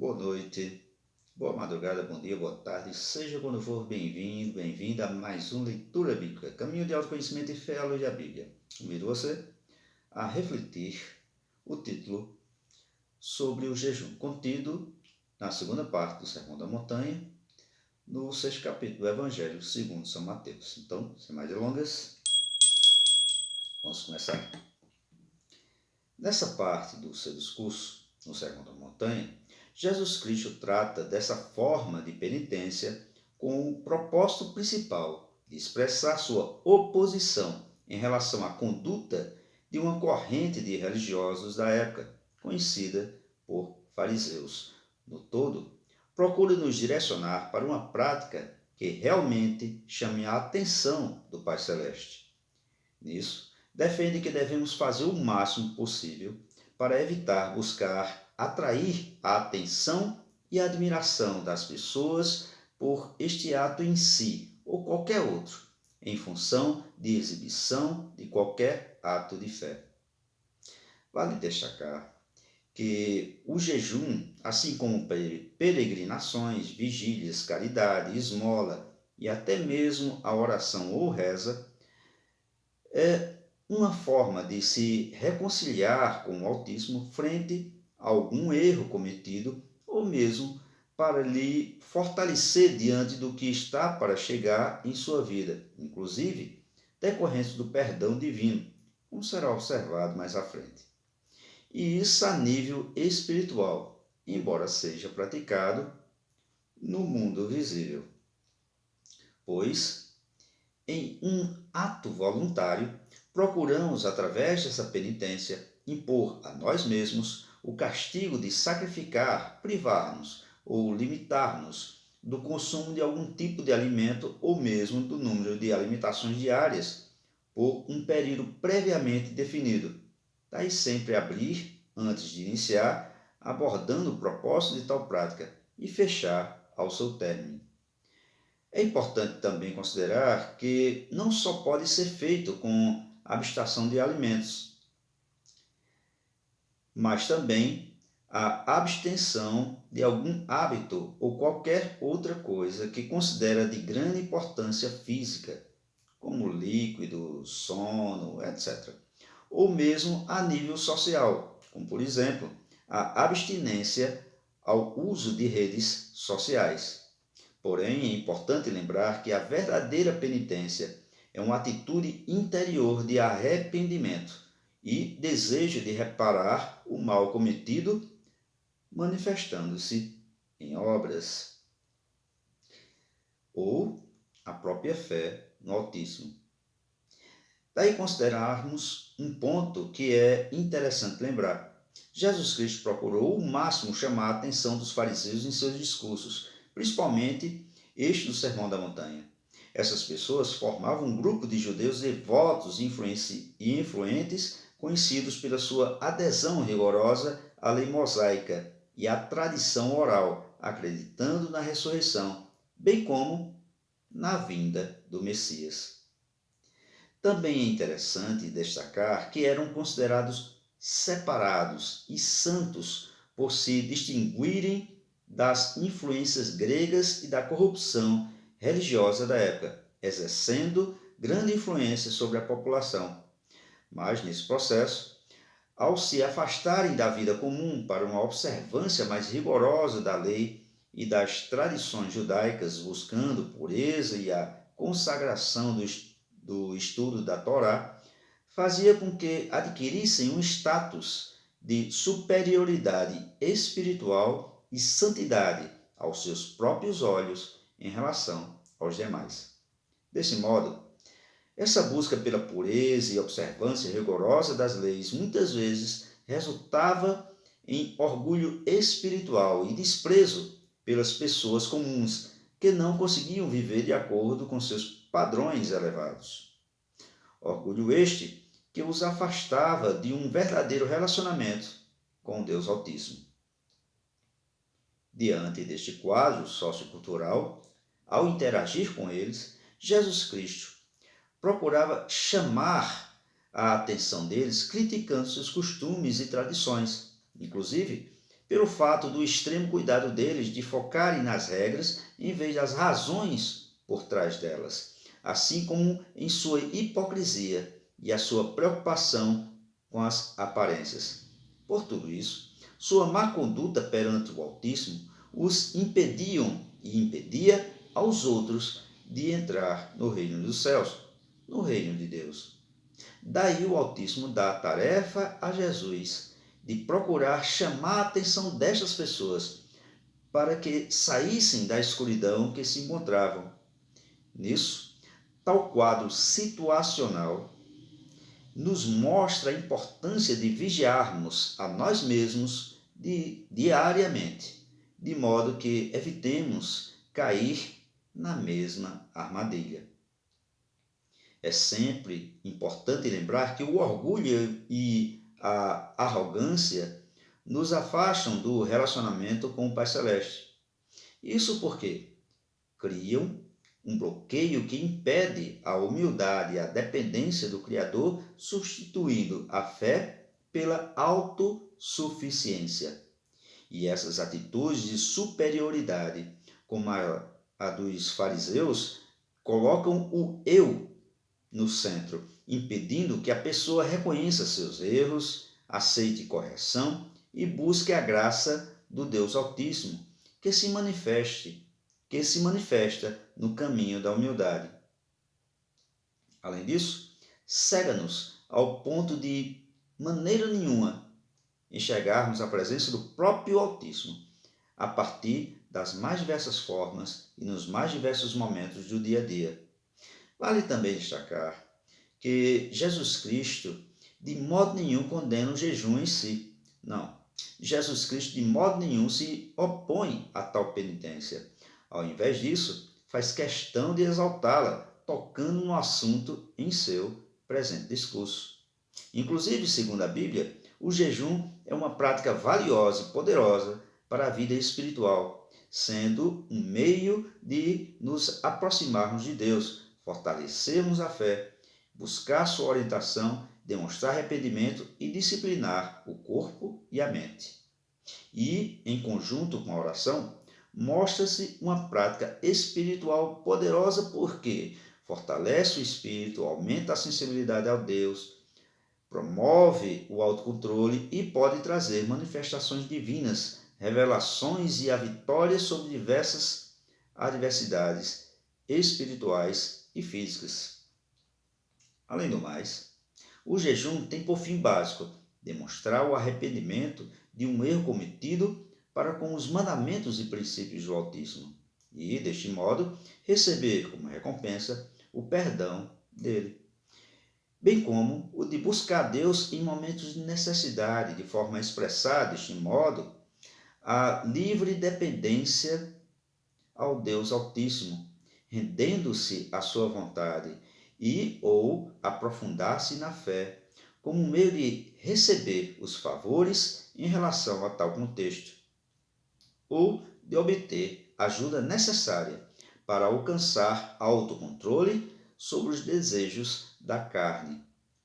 Boa noite, boa madrugada, bom dia, boa tarde, seja quando for bem-vindo, bem-vinda a mais uma leitura bíblica, caminho de autoconhecimento e fé à luz da Bíblia. Convido você a refletir o título sobre o jejum, contido na segunda parte do Sermão da Montanha, no 6º capítulo do Evangelho segundo São Mateus. Então, sem mais delongas, vamos começar. Nessa parte do seu discurso, no Sermão da Montanha, Jesus Cristo trata dessa forma de penitência com o propósito principal de expressar sua oposição em relação à conduta de uma corrente de religiosos da época, conhecida por fariseus. No todo, procura nos direcionar para uma prática que realmente chame a atenção do Pai Celeste. Nisso, defende que devemos fazer o máximo possível para evitar buscar atrair a atenção e a admiração das pessoas por este ato em si ou qualquer outro, em função de exibição de qualquer ato de fé. Vale destacar que o jejum, assim como peregrinações, vigílias, caridade, esmola e até mesmo a oração ou reza, é uma forma de se reconciliar com o Altíssimo frente a algum erro cometido ou mesmo para lhe fortalecer diante do que está para chegar em sua vida, inclusive decorrência do perdão divino, como será observado mais à frente. E isso a nível espiritual, embora seja praticado no mundo visível, pois em um ato voluntário, procuramos, através dessa penitência, impor a nós mesmos o castigo de sacrificar, privar-nos ou limitar-nos do consumo de algum tipo de alimento ou mesmo do número de alimentações diárias por um período previamente definido. Daí sempre abrir, antes de iniciar, abordando o propósito de tal prática e fechar ao seu término. É importante também considerar que não só pode ser feito com abstração de alimentos, mas também a abstenção de algum hábito ou qualquer outra coisa que considera de grande importância física, como líquido, sono, etc. Ou mesmo a nível social, como por exemplo, a abstinência ao uso de redes sociais. Porém, é importante lembrar que a verdadeira penitência é uma atitude interior de arrependimento e desejo de reparar o mal cometido, manifestando-se em obras ou a própria fé no Altíssimo. Daí considerarmos um ponto que é interessante lembrar. Jesus Cristo procurou ao máximo chamar a atenção dos fariseus em seus discursos, principalmente este do Sermão da Montanha. Essas pessoas formavam um grupo de judeus devotos e influentes, conhecidos pela sua adesão rigorosa à lei mosaica e à tradição oral, acreditando na ressurreição, bem como na vinda do Messias. Também é interessante destacar que eram considerados separados e santos por se distinguirem das influências gregas e da corrupção religiosa da época, exercendo grande influência sobre a população. Mas, nesse processo, ao se afastarem da vida comum para uma observância mais rigorosa da lei e das tradições judaicas, buscando pureza e a consagração do estudo da Torá, fazia com que adquirissem um status de superioridade espiritual e santidade aos seus próprios olhos em relação aos demais. Desse modo, essa busca pela pureza e observância rigorosa das leis muitas vezes resultava em orgulho espiritual e desprezo pelas pessoas comuns que não conseguiam viver de acordo com seus padrões elevados. Orgulho este que os afastava de um verdadeiro relacionamento com Deus Altíssimo. Diante deste quadro sociocultural, ao interagir com eles, Jesus Cristo procurava chamar a atenção deles, criticando seus costumes e tradições, inclusive pelo fato do extremo cuidado deles de focarem nas regras em vez das razões por trás delas, assim como em sua hipocrisia e a sua preocupação com as aparências. Por tudo isso, sua má conduta perante o Altíssimo os impediam e impedia aos outros de entrar no reino dos céus, no reino de Deus. Daí o Altíssimo dá a tarefa a Jesus de procurar chamar a atenção destas pessoas para que saíssem da escuridão que se encontravam. Nisso, tal quadro situacional nos mostra a importância de vigiarmos a nós mesmos diariamente, de modo que evitemos cair na mesma armadilha. É sempre importante lembrar que o orgulho e a arrogância nos afastam do relacionamento com o Pai Celeste. Isso porque criam um bloqueio que impede a humildade e a dependência do Criador, substituindo a fé pela autossuficiência. E essas atitudes de superioridade, como a dos fariseus, colocam o eu no centro, impedindo que a pessoa reconheça seus erros, aceite correção e busque a graça do Deus Altíssimo, que se manifesta no caminho da humildade. Além disso, cega-nos ao ponto de maneira nenhuma enxergarmos a presença do próprio Altíssimo a partir das mais diversas formas e nos mais diversos momentos do dia a dia. Vale também destacar que Jesus Cristo de modo nenhum condena o jejum em si. Não, Jesus Cristo de modo nenhum se opõe a tal penitência. Ao invés disso, faz questão de exaltá-la, tocando no assunto em seu presente discurso. Inclusive, segundo a Bíblia, o jejum é uma prática valiosa e poderosa para a vida espiritual, sendo um meio de nos aproximarmos de Deus, fortalecermos a fé, buscar sua orientação, demonstrar arrependimento e disciplinar o corpo e a mente. E, em conjunto com a oração, mostra-se uma prática espiritual poderosa porque fortalece o espírito, aumenta a sensibilidade ao Deus, promove o autocontrole e pode trazer manifestações divinas, revelações e a vitória sobre diversas adversidades espirituais e físicas. Além do mais, o jejum tem por fim básico demonstrar o arrependimento de um erro cometido para com os mandamentos e princípios do Altíssimo e, deste modo, receber como recompensa o perdão dele, bem como o de buscar Deus em momentos de necessidade, de forma a expressar, deste modo, a livre dependência ao Deus Altíssimo, rendendo-se à sua vontade e ou aprofundar-se na fé, como um meio de receber os favores em relação a tal contexto, ou de obter ajuda necessária para alcançar autocontrole sobre os desejos da carne,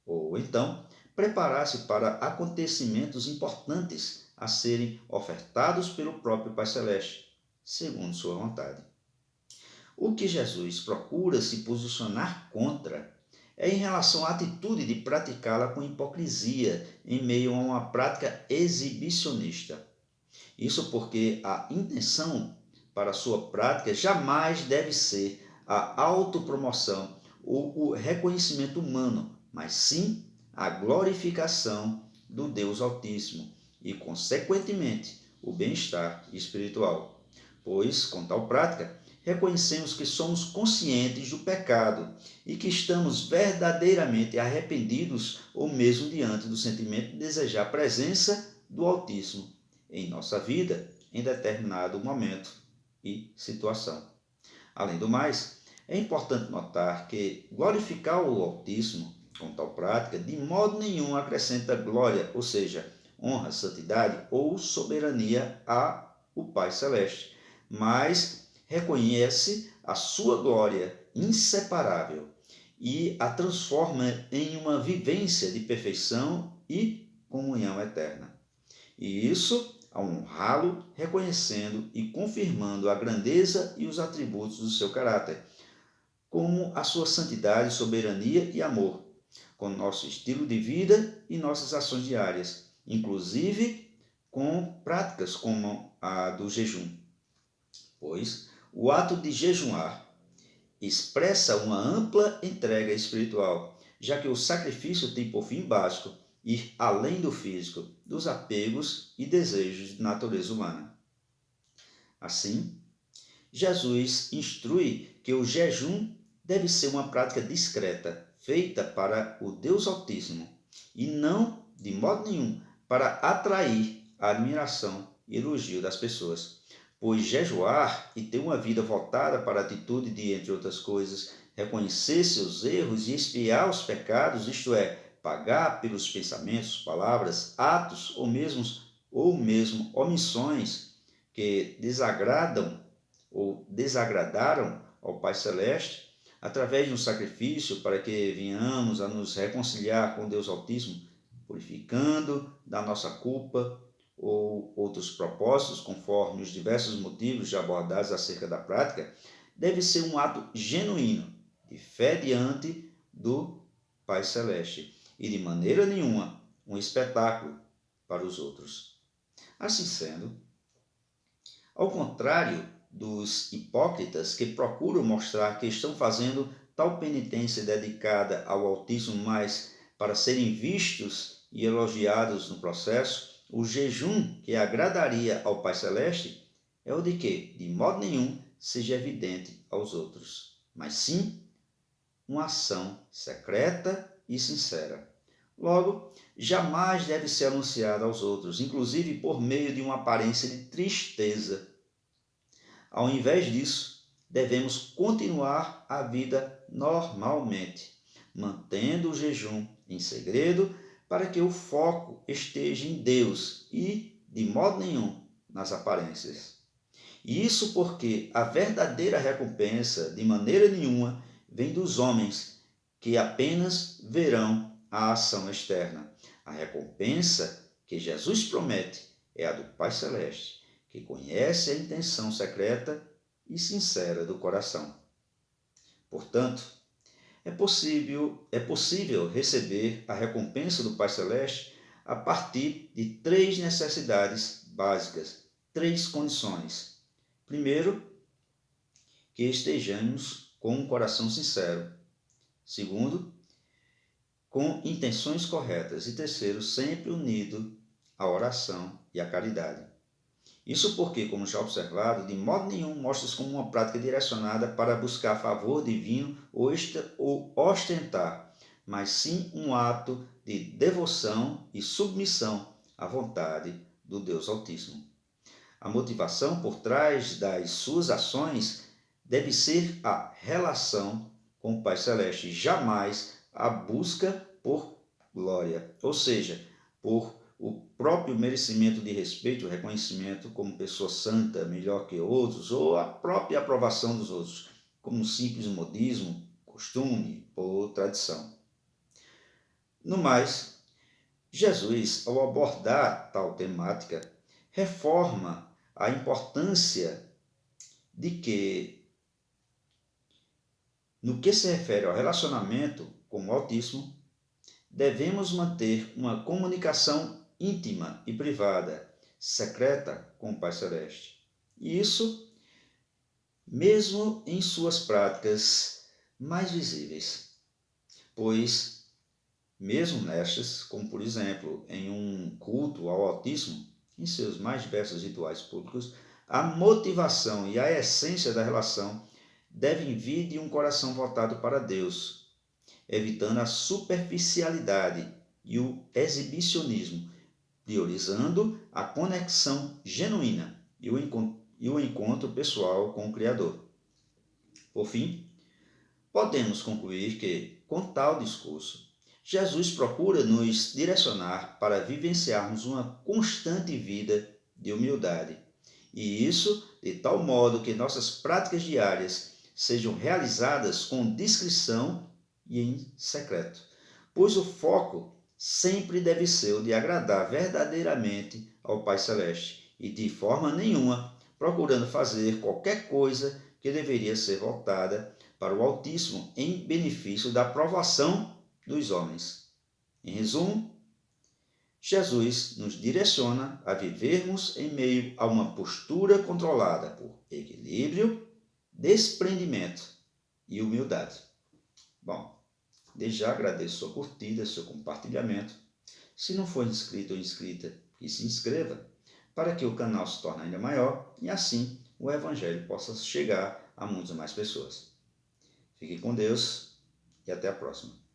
ou então preparar-se para acontecimentos importantes a serem ofertados pelo próprio Pai Celeste, segundo sua vontade. O que Jesus procura se posicionar contra é em relação à atitude de praticá-la com hipocrisia em meio a uma prática exibicionista. Isso porque a intenção para sua prática jamais deve ser a autopromoção ou o reconhecimento humano, mas sim a glorificação do Deus Altíssimo e, consequentemente, o bem-estar espiritual. Pois, com tal prática, reconhecemos que somos conscientes do pecado e que estamos verdadeiramente arrependidos ou mesmo diante do sentimento de desejar a presença do Altíssimo em nossa vida em determinado momento e situação. Além do mais, é importante notar que glorificar o Altíssimo com tal prática de modo nenhum acrescenta glória, ou seja, honra, santidade ou soberania ao Pai Celeste, mas reconhece a sua glória inseparável e a transforma em uma vivência de perfeição e comunhão eterna. E isso a honrá-lo, reconhecendo e confirmando a grandeza e os atributos do seu caráter, como a sua santidade, soberania e amor, com nosso estilo de vida e nossas ações diárias, inclusive com práticas como a do jejum. Pois o ato de jejuar expressa uma ampla entrega espiritual, já que o sacrifício tem por fim básico ir além do físico, dos apegos e desejos de natureza humana. Assim, Jesus instrui que o jejum deve ser uma prática discreta, feita para o Deus Altíssimo, e não, de modo nenhum, para atrair a admiração e elogio das pessoas. Pois jejuar e ter uma vida voltada para a atitude de, entre outras coisas, reconhecer seus erros e expiar os pecados, isto é, pagar pelos pensamentos, palavras, atos ou mesmo omissões que desagradam ou desagradaram ao Pai Celeste, através de um sacrifício para que venhamos a nos reconciliar com Deus Altíssimo, purificando da nossa culpa ou outros propósitos, conforme os diversos motivos já abordados acerca da prática, deve ser um ato genuíno de fé diante do Pai Celeste e de maneira nenhuma um espetáculo para os outros. Assim sendo, ao contrário dos hipócritas que procuram mostrar que estão fazendo tal penitência dedicada ao Altíssimo mais para serem vistos e elogiados no processo, o jejum que agradaria ao Pai Celeste é o de que, de modo nenhum, seja evidente aos outros, mas sim uma ação secreta e sincera. Logo, jamais deve ser anunciada aos outros, inclusive por meio de uma aparência de tristeza. Ao invés disso, devemos continuar a vida normalmente, mantendo o jejum em segredo para que o foco esteja em Deus e, de modo nenhum, nas aparências. E isso porque a verdadeira recompensa, de maneira nenhuma, vem dos homens, que apenas verão a ação externa. A recompensa que Jesus promete é a do Pai Celeste, que conhece a intenção secreta e sincera do coração. Portanto, é possível receber a recompensa do Pai Celeste a partir de 3 necessidades básicas, 3 condições. Primeiro, que estejamos com um coração sincero. Segundo, com intenções corretas. E terceiro, sempre unido à oração e à caridade. Isso porque, como já observado, de modo nenhum mostra-se como uma prática direcionada para buscar favor divino ou ostentar, mas sim um ato de devoção e submissão à vontade do Deus Altíssimo. A motivação por trás das suas ações deve ser a relação com o Pai Celeste, jamais a busca por glória, ou seja, por o próprio merecimento de respeito, reconhecimento como pessoa santa, melhor que outros, ou a própria aprovação dos outros, como um simples modismo, costume ou tradição. No mais, Jesus, ao abordar tal temática, reforma a importância de que, no que se refere ao relacionamento com o Altíssimo, devemos manter uma comunicação íntima e privada, secreta com o Pai Celeste. E isso, mesmo em suas práticas mais visíveis, pois, mesmo nestas, como por exemplo, em um culto ao Altíssimo, em seus mais diversos rituais públicos, a motivação e a essência da relação devem vir de um coração voltado para Deus, evitando a superficialidade e o exibicionismo, priorizando a conexão genuína e o encontro pessoal com o Criador. Por fim, podemos concluir que, com tal discurso, Jesus procura nos direcionar para vivenciarmos uma constante vida de humildade, e isso de tal modo que nossas práticas diárias sejam realizadas com discrição e em secreto, pois o foco sempre deve ser o de agradar verdadeiramente ao Pai Celeste e de forma nenhuma procurando fazer qualquer coisa que deveria ser voltada para o Altíssimo em benefício da aprovação dos homens. Em resumo, Jesus nos direciona a vivermos em meio a uma postura controlada por equilíbrio, desprendimento e humildade. Bom, desde já agradeço sua curtida, seu compartilhamento. Se não for inscrito ou inscrita, que se inscreva para que o canal se torne ainda maior e assim o Evangelho possa chegar a muitas mais pessoas. Fique com Deus e até a próxima.